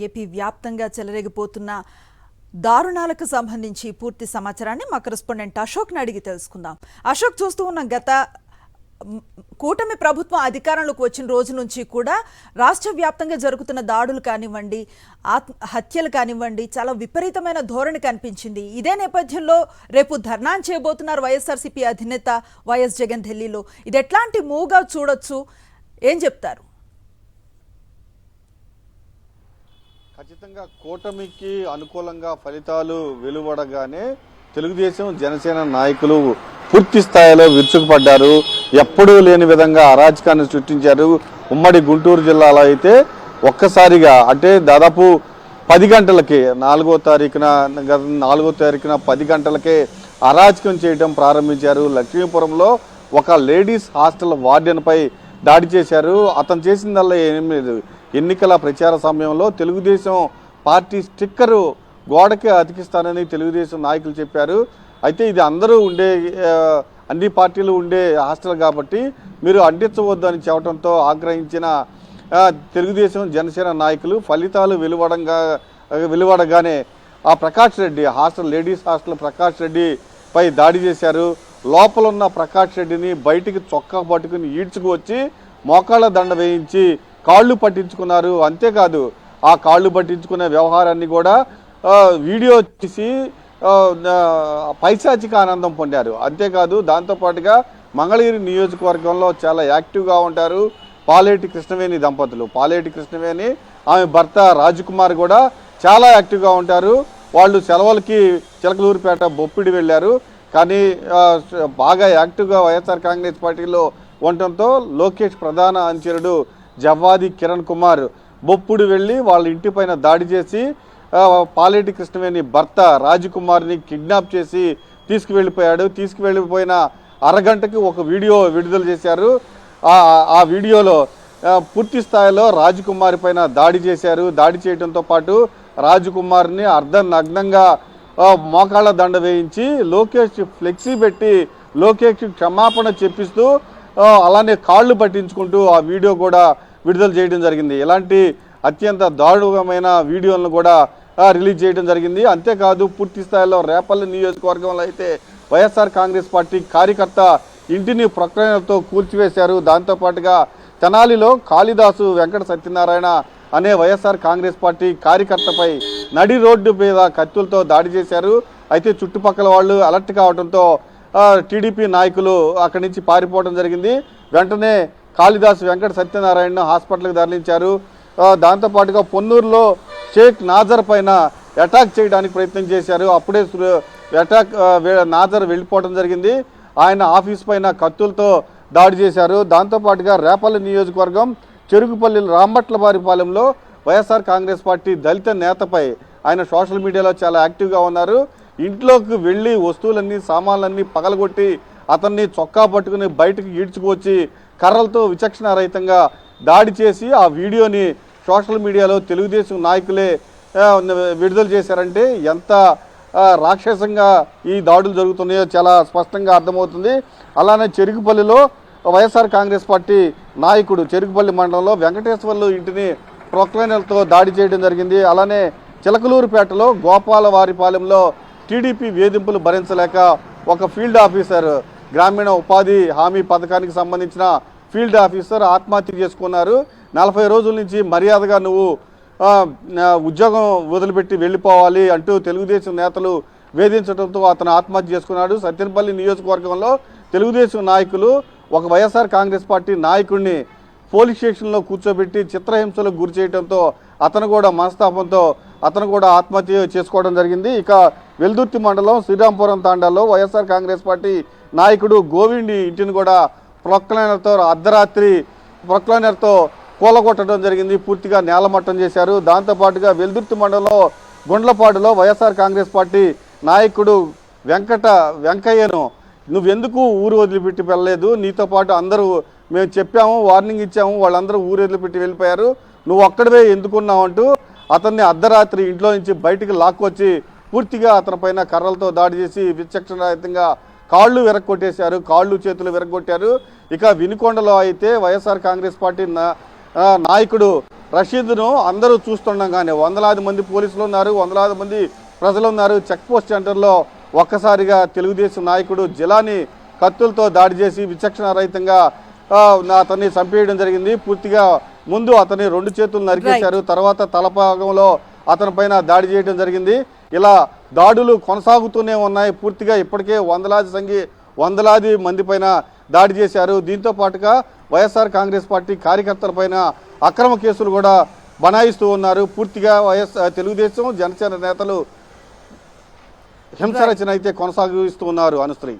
AP వ్యాప్తంగా చెలరేగిపోతున్న దారుణాలకు సంబంధించి పూర్తి సమాచారాన్ని మా కరెస్పాండెంట్ అశోక్ని అడిగి తెలుసుకుందాం. అశోక్, చూస్తూ ఉన్న గత కూటమి ప్రభుత్వం అధికారంలోకి వచ్చిన రోజు నుంచి కూడా రాష్ట్ర వ్యాప్తంగా జరుగుతున్న దాడులు కానివ్వండి, హత్యలు కానివ్వండి, చాలా విపరీతమైన ధోరణి కనిపించింది. ఇదే నేపథ్యంలో రేపు ధర్నా చేయబోతున్నారు వైఎస్ఆర్సీపీ అధినేత వైఎస్ జగన్ ఢిల్లీలో. ఇది ఎట్లాంటి మూవ్గా చూడొచ్చు, ఏం చెప్తారు? ఖచ్చితంగా కూటమికి అనుకూలంగా ఫలితాలు వెలువడగానే తెలుగుదేశం జనసేన నాయకులు పూర్తి స్థాయిలో విరుచుకుపడ్డారు. ఎప్పుడూ లేని విధంగా అరాచకాన్ని సృష్టించారు. ఉమ్మడి గుంటూరు జిల్లాలో అయితే ఒక్కసారిగా అంటే దాదాపు 10 గంటలకే 4వ తారీఖున 10 గంటలకే అరాచకం చేయడం ప్రారంభించారు. లక్ష్మీపురంలో ఒక లేడీస్ హాస్టల్ వార్డెన్పై దాడి చేశారు. అతను చేసిందల్లా ఏం లేదు. ఎన్నికల ప్రచార సమయంలో తెలుగుదేశం పార్టీ స్టిక్కరు గోడకి అతికిస్తానని తెలుగుదేశం నాయకులు చెప్పారు. అయితే ఇది అందరూ ఉండే అన్ని పార్టీలు ఉండే హాస్టల్ కాబట్టి మీరు అంటించవద్దు అని చెప్పడంతో ఆగ్రహించిన తెలుగుదేశం జనసేన నాయకులు ఫలితాలు వెలువడగానే ఆ ప్రకాష్ రెడ్డి లేడీస్ హాస్టల్ ప్రకాష్ రెడ్డి పై దాడి చేశారు. లోపల ఉన్న ప్రకాష్ రెడ్డిని బయటికి చొక్కా పట్టుకుని ఈడ్చుకు వచ్చి మోకాళ్ళ దండ వేయించి కాళ్ళు పట్టించుకున్నారు. అంతేకాదు ఆ కాళ్ళు పట్టించుకునే వ్యవహారాన్ని కూడా వీడియో తీసి పైశాచిక ఆనందం పొందారు. అంతేకాదు దాంతోపాటుగా మంగళగిరి నియోజకవర్గంలో చాలా యాక్టివ్గా ఉంటారు పాలేటి కృష్ణవేణి దంపతులు. పాలేటి కృష్ణవేణి ఆమె భర్త రాజకుమార్ కూడా చాలా యాక్టివ్గా ఉంటారు. వాళ్ళు సెలవులకి చిలకలూరుపేట బొప్పిడి వెళ్ళారు. కానీ బాగా యాక్టివ్గా వైఎస్ఆర్ కాంగ్రెస్ పార్టీలో ఉండటంతో లోకేష్ ప్రధాన అనుచరుడు జవ్వాది కిరణ్ కుమార్ బొప్పుడు వెళ్ళి వాళ్ళ ఇంటిపైన దాడి చేసి పాలేటి కృష్ణవేణి భర్త రాజకుమార్ని కిడ్నాప్ చేసి తీసుకువెళ్ళిపోయాడు. తీసుకువెళ్ళిపోయిన అరగంటకి ఒక వీడియో విడుదల చేశారు. ఆ వీడియోలో పూర్తి స్థాయిలో రాజకుమారి పైన దాడి చేశారు. దాడి చేయడంతో పాటు రాజకుమార్ని అర్ధనగ్నంగా మోకాళ్ళ దండ వేయించి లోకేష్ ఫ్లెక్సీ పెట్టి లోకేష్ క్షమాపణ చెప్పిస్తూ అలానే కాళ్ళు పట్టించుకుంటూ ఆ వీడియో కూడా విడుదల చేయడం జరిగింది. ఇలాంటి అత్యంత దారుణమైన వీడియోలను కూడా రిలీజ్ చేయడం జరిగింది. అంతేకాదు పూర్తి స్థాయిలో రేపల్లి నియోజకవర్గంలో అయితే వైఎస్ఆర్ కాంగ్రెస్ పార్టీ కార్యకర్త ఇంటిని ప్రకటనలతో కూల్చివేశారు. దాంతోపాటుగా తెనాలిలో కాళిదాసు వెంకట సత్యనారాయణ అనే వైఎస్ఆర్ కాంగ్రెస్ పార్టీ కార్యకర్తపై నడి రోడ్డు మీద కత్తులతో దాడి చేశారు. అయితే చుట్టుపక్కల వాళ్ళు అలర్ట్ కావడంతో టీడీపీ నాయకులు అక్కడి నుంచి పారిపోవడం జరిగింది. వెంటనే కాళిదాసు వెంకట సత్యనారాయణ హాస్పిటల్కి తరలించారు. దాంతోపాటుగా పొన్నూరులో షేక్ నాజర్ పైన అటాక్ చేయడానికి ప్రయత్నం చేశారు. అప్పుడే నాజర్ వెళ్ళిపోవడం జరిగింది. ఆయన ఆఫీస్ పైన కత్తులతో దాడి చేశారు. దాంతోపాటుగా రేపల్లి నియోజకవర్గం చెరుకుపల్లి రాంబట్లవారిపాలెంలో వైఎస్ఆర్ కాంగ్రెస్ పార్టీ దళిత నేతపై ఆయన సోషల్ మీడియాలో చాలా యాక్టివ్గా ఉన్నారు. ఇంట్లోకి వెళ్ళి వస్తువులన్నీ సామాన్లన్నీ పగలగొట్టి అతన్ని చొక్కా పట్టుకుని బయటకు ఈడ్చుకొచ్చి కర్రలతో విచక్షణారహితంగా దాడి చేసి ఆ వీడియోని సోషల్ మీడియాలో తెలుగుదేశం నాయకులే విడుదల చేశారంటే ఎంత రాక్షసంగా ఈ దాడులు జరుగుతున్నాయో చాలా స్పష్టంగా అర్థమవుతుంది. అలానే చెరుకుపల్లిలో వైఎస్ఆర్ కాంగ్రెస్ పార్టీ నాయకుడు చెరుకుపల్లి మండలంలో వెంకటేశ్వర్లు ఇంటిని ప్రొక్లైనర్లతో దాడి చేయడం జరిగింది. అలానే చిలకలూరుపేటలో గోపాలవారిపాలెంలో టీడీపీ వేధింపులు భరించలేక ఒక ఫీల్డ్ ఆఫీసర్ గ్రామీణ ఉపాధి హామీ పథకానికి సంబంధించిన ఫీల్డ్ ఆఫీసర్ ఆత్మహత్య చేసుకున్నారు. 40 రోజుల నుంచి మర్యాదగా నువ్వు ఉద్యోగం వదిలిపెట్టి వెళ్ళిపోవాలి అంటూ తెలుగుదేశం నేతలు వేధించడంతో అతను ఆత్మహత్య చేసుకున్నాడు. సత్తెనపల్లి నియోజకవర్గంలో తెలుగుదేశం నాయకులు ఒక వైఎస్ఆర్ కాంగ్రెస్ పార్టీ నాయకుడిని పోలీస్ స్టేషన్లో కూర్చోబెట్టి చిత్రహింసలకు గురి చేయడంతో అతను కూడా మనస్తాపంతో అతను కూడా ఆత్మహత్య చేసుకోవడం జరిగింది. ఇక వెల్దుర్తి మండలం శ్రీరాంపురం తాండాలో వైఎస్ఆర్ కాంగ్రెస్ పార్టీ నాయకుడు గోవిండి ఇంటిని కూడా అర్ధరాత్రి ప్రొక్లైనర్తో కూలగొట్టడం జరిగింది. పూర్తిగా నేలమట్టం చేశారు. దాంతోపాటుగా వెల్దుర్తి మండలంలో గుండ్లపాడులో వైఎస్ఆర్ కాంగ్రెస్ పార్టీ నాయకుడు వెంకయ్యను నువ్వెందుకు ఊరు వదిలిపెట్టి వెళ్ళలేదు, నీతో పాటు అందరూ మేము చెప్పాము, వార్నింగ్ ఇచ్చాము, వాళ్ళందరూ ఊరు వదిలిపెట్టి వెళ్ళిపోయారు, నువ్వు ఒక్కడివే ఎందుకున్నావు అంటూ అతన్ని అర్ధరాత్రి ఇంట్లో నుంచి బయటికి లాక్కొచ్చి పూర్తిగా అతనిపైన కర్రలతో దాడి చేసి విచక్షణారహితంగా కాళ్ళు విరగొట్టేశారు, కాళ్ళు చేతులు విరగొట్టారు. ఇక వినుకొండలో అయితే వైఎస్ఆర్ కాంగ్రెస్ పార్టీ నాయకుడు రషీద్ను అందరూ చూస్తుండగానే వందలాది మంది పోలీసులు ఉన్నారు, వందలాది మంది ప్రజలు ఉన్నారు. చెక్ పోస్ట్ సెంటర్లో ఒక్కసారిగా తెలుగుదేశం నాయకుడు జిలాని కత్తులతో దాడి చేసి విచక్షణ రహితంగా అతన్ని చంపేయడం జరిగింది. పూర్తిగా ముందు అతని 2 చేతులు నరికేశారు, తర్వాత తలపాగంలో అతని పైన దాడి చేయడం జరిగింది. ఇలా దాడులు కొనసాగుతూనే ఉన్నాయి. పూర్తిగా ఇప్పటికే వందలాది మంది పైన దాడి చేశారు. దీంతో పాటుగా వైఎస్ఆర్ కాంగ్రెస్ పార్టీ కార్యకర్తల పైన అక్రమ కేసులు కూడా బనాయిస్తూ ఉన్నారు. పూర్తిగా తెలుగుదేశం జనసేన నేతలు హింసరచన అయితే కొనసాగిస్తూ ఉన్నారు. అనుశ్రీ.